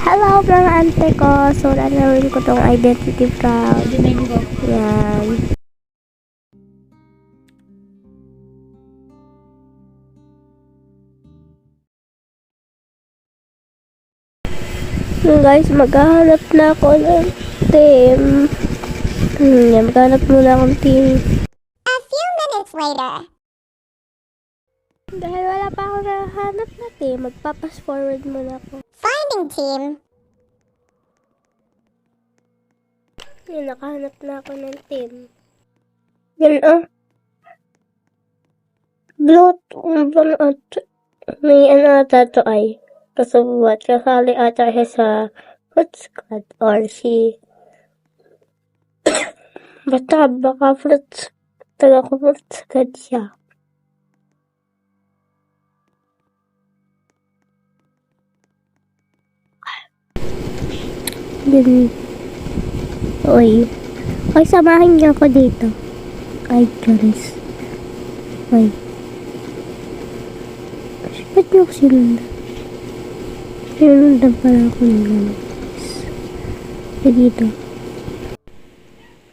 Hello mga ante ko. So, lalawin ko tong identity fraud. Yan. So guys, maghahanap na ako ng team. Yan, maghahanap muna akong team. A few minutes later. Dahil wala pa ako nahanap na team, magpapas forward muna ako. Finding team. Yan, nakahanap na ako ng team. Yan Blood, may ata to ay. Kasubuat, kasali ata siya sa Fruit Squad or si baka taga Fruit Squad siya. Yun. Uy. Ay, samahin niyo ako dito. Ay, Charis. Ay. Ba't niyo ako sinundan? Sinundan pala ako ng guys. Ay, dito.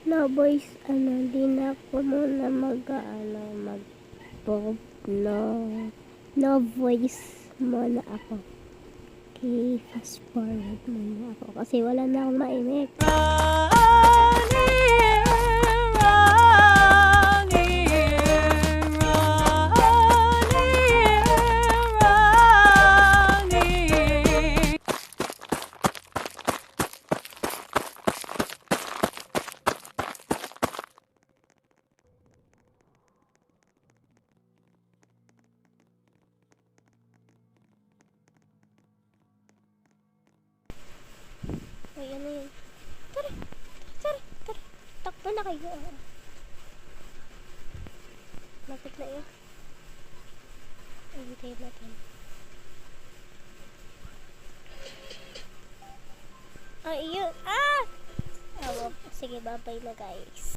No, boys. Di na ako muna mag-pop. No voice muna ako. Okay, fast forward muna ako. Kasi wala na akong maimik. Ay, ano yun? Tara. Takbo na kayo. Lapit na yun. Ay, hintayin natin. Ay, yun. Sige, babay na guys.